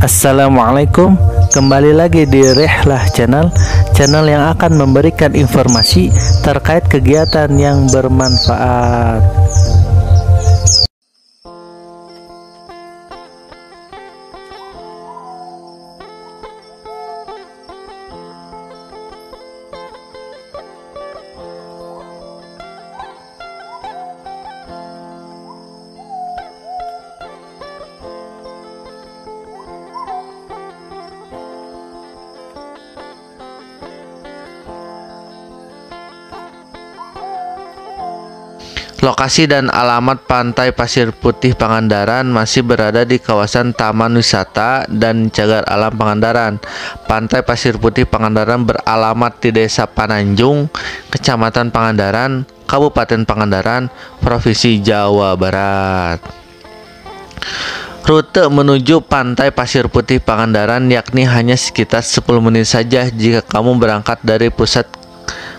Assalamualaikum, kembali lagi di Rihlah channel yang akan memberikan informasi terkait kegiatan yang bermanfaat. Lokasi dan alamat Pantai Pasir Putih Pangandaran masih berada di kawasan Taman Wisata dan Cagar Alam Pangandaran. Pantai Pasir Putih Pangandaran beralamat di Desa Pananjung, Kecamatan Pangandaran, Kabupaten Pangandaran, Provinsi Jawa Barat. Rute menuju Pantai Pasir Putih Pangandaran yakni hanya sekitar 10 menit saja jika kamu berangkat dari pusat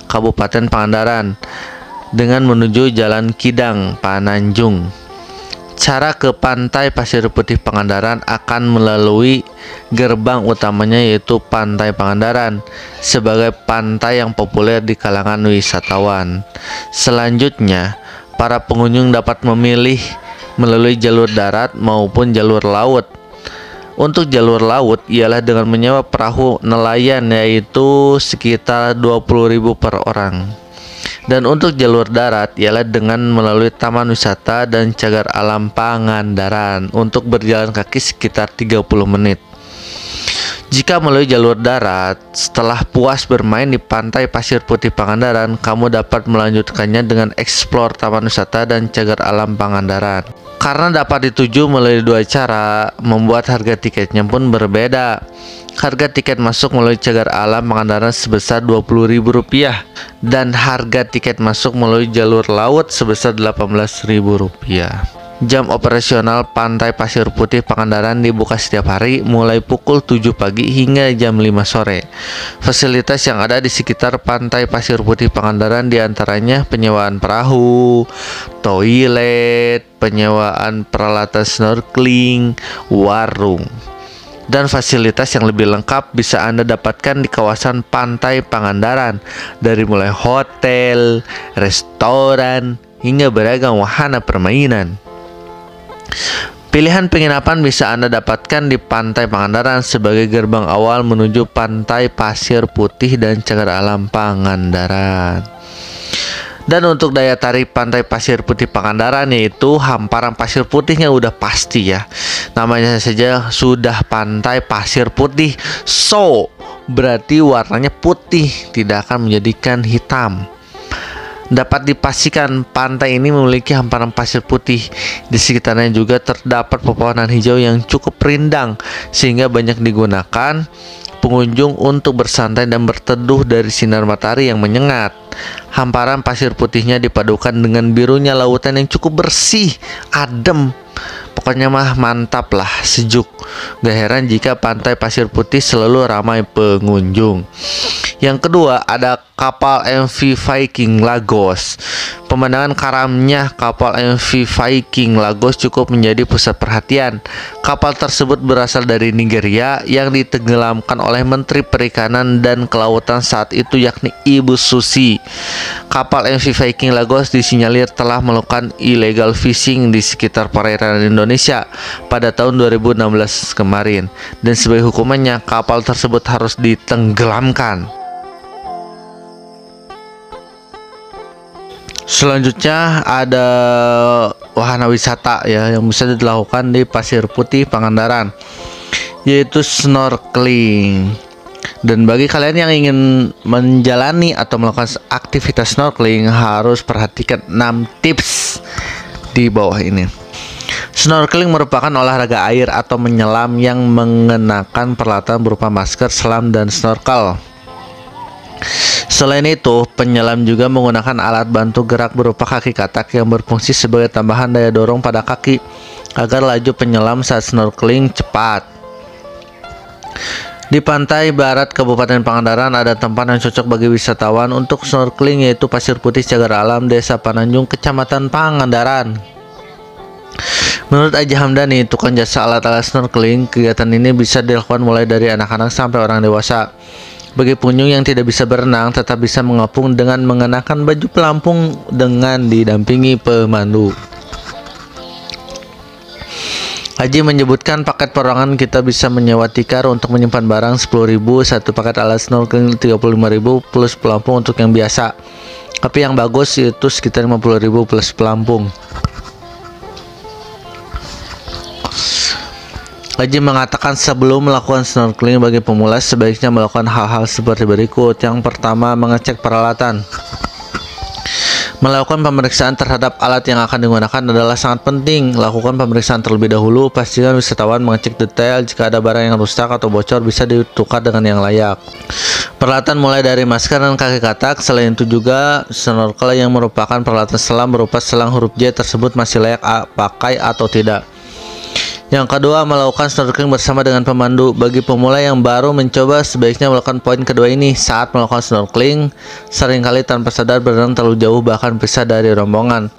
Kabupaten Pangandaran dengan menuju Jalan Kidang, Pananjung. Cara ke Pantai Pasir Putih Pangandaran akan melalui gerbang utamanya yaitu Pantai Pangandaran sebagai pantai yang populer di kalangan wisatawan. Selanjutnya, para pengunjung dapat memilih melalui jalur darat maupun jalur laut. Untuk jalur laut ialah dengan menyewa perahu nelayan yaitu sekitar 20.000 per orang. Dan untuk jalur darat ialah dengan melalui Taman Wisata dan Cagar Alam Pangandaran untuk berjalan kaki sekitar 30 menit. Jika melalui jalur darat, setelah puas bermain di Pantai Pasir Putih Pangandaran, kamu dapat melanjutkannya dengan eksplor Taman Wisata dan Cagar Alam Pangandaran. Karena dapat dituju melalui dua cara, membuat harga tiketnya pun berbeda. Harga tiket masuk melalui Cagar Alam Pangandaran sebesar Rp20.000 dan harga tiket masuk melalui jalur laut sebesar Rp18.000. Jam operasional Pantai Pasir Putih Pangandaran dibuka setiap hari mulai pukul 7 pagi hingga jam 5 sore. Fasilitas yang ada di sekitar Pantai Pasir Putih Pangandaran diantaranya penyewaan perahu, toilet, penyewaan peralatan snorkeling, warung. Dan fasilitas yang lebih lengkap bisa Anda dapatkan di kawasan Pantai Pangandaran, dari mulai hotel, restoran, hingga beragam wahana permainan. Pilihan penginapan bisa Anda dapatkan di Pantai Pangandaran sebagai gerbang awal menuju Pantai Pasir Putih dan Cagar Alam Pangandaran. Dan untuk daya tarik Pantai Pasir Putih Pangandaran yaitu hamparan pasir putihnya udah pasti ya. Namanya saja sudah Pantai Pasir Putih, so berarti warnanya putih, tidak akan menjadikan hitam. Dapat dipastikan pantai ini memiliki hamparan pasir putih. Di sekitarnya juga terdapat pepohonan hijau yang cukup rindang sehingga banyak digunakan pengunjung untuk bersantai dan berteduh dari sinar matahari yang menyengat. Hamparan pasir putihnya dipadukan dengan birunya lautan yang cukup bersih, adem. Pokoknya mah mantap lah, sejuk. Gak heran jika Pantai Pasir Putih selalu ramai pengunjung. Yang kedua ada kapal MV Viking Lagos. Pemandangan karamnya kapal MV Viking Lagos cukup menjadi pusat perhatian. Kapal tersebut berasal dari Nigeria yang ditenggelamkan oleh Menteri Perikanan dan Kelautan saat itu yakni Ibu Susi. Kapal MV Viking Lagos disinyalir telah melakukan illegal fishing di sekitar perairan Indonesia pada tahun 2016 kemarin. Dan sebagai hukumannya kapal tersebut harus ditenggelamkan. Selanjutnya ada wahana wisata ya yang bisa dilakukan di Pasir Putih Pangandaran, yaitu snorkeling. Dan bagi kalian yang ingin menjalani atau melakukan aktivitas snorkeling harus perhatikan 6 tips di bawah ini. Snorkeling merupakan olahraga air atau menyelam yang mengenakan peralatan berupa masker, selam, dan snorkel. Selain itu, penyelam juga menggunakan alat bantu gerak berupa kaki katak yang berfungsi sebagai tambahan daya dorong pada kaki agar laju penyelam saat snorkeling cepat. Di pantai barat Kabupaten Pangandaran ada tempat yang cocok bagi wisatawan untuk snorkeling yaitu Pasir Putih Cagar Alam, Desa Pananjung, Kecamatan Pangandaran. Menurut Aji Hamdani, tukang jasa alat-alat snorkeling, kegiatan ini bisa dilakukan mulai dari anak-anak sampai orang dewasa. Bagi pengunjung yang tidak bisa berenang, tetap bisa mengapung dengan mengenakan baju pelampung dengan didampingi pemandu. Aji menyebutkan paket perorangan kita bisa menyewa tikar untuk menyimpan barang 10.000, satu paket alat snorkeling 35.000 plus pelampung untuk yang biasa. Tapi yang bagus itu sekitar 50.000 plus pelampung. Aji mengatakan sebelum melakukan snorkeling bagi pemula sebaiknya melakukan hal-hal seperti berikut. Yang pertama, mengecek peralatan. Melakukan pemeriksaan terhadap alat yang akan digunakan adalah sangat penting. Lakukan pemeriksaan terlebih dahulu. Pastikan wisatawan mengecek detail. Jika ada barang yang rusak atau bocor bisa ditukar dengan yang layak. Peralatan mulai dari masker dan kaki katak. Selain itu juga snorkel yang merupakan peralatan selam berupa selang huruf J tersebut masih layak pakai atau tidak. Yang kedua, melakukan snorkeling bersama dengan pemandu. Bagi pemula yang baru mencoba, sebaiknya melakukan poin kedua ini. Saat melakukan snorkeling, seringkali tanpa sadar berenang terlalu jauh bahkan pisah dari rombongan.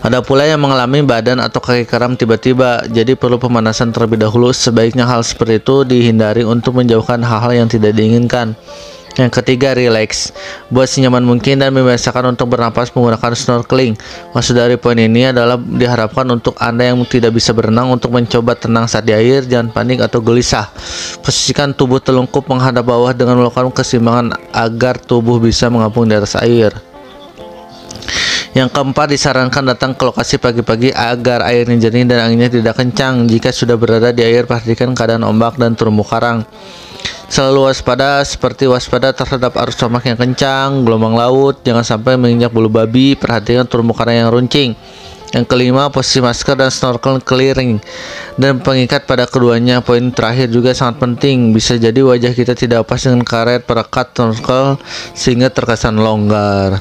Ada pula yang mengalami badan atau kaki kram tiba-tiba, jadi perlu pemanasan terlebih dahulu. Sebaiknya hal seperti itu dihindari untuk menjauhkan hal-hal yang tidak diinginkan. Yang ketiga, relax. Buat senyaman mungkin dan membiasakan untuk bernapas menggunakan snorkeling. Maksud dari poin ini adalah diharapkan untuk Anda yang tidak bisa berenang untuk mencoba tenang saat di air, jangan panik atau gelisah. Posisikan tubuh telungkup menghadap bawah dengan melakukan keseimbangan agar tubuh bisa mengapung di atas air. Yang keempat, disarankan datang ke lokasi pagi-pagi agar airnya jernih dan anginnya tidak kencang. Jika sudah berada di air, perhatikan keadaan ombak dan terumbu karang. Selalu waspada, seperti waspada terhadap arus ombak yang kencang, gelombang laut, jangan sampai menginjak bulu babi, perhatikan terumbu karang yang runcing. Yang kelima, posisi masker dan snorkel clearing dan pengikat pada keduanya. Poin terakhir juga sangat penting, bisa jadi wajah kita tidak pas dengan karet perekat snorkel sehingga terkesan longgar.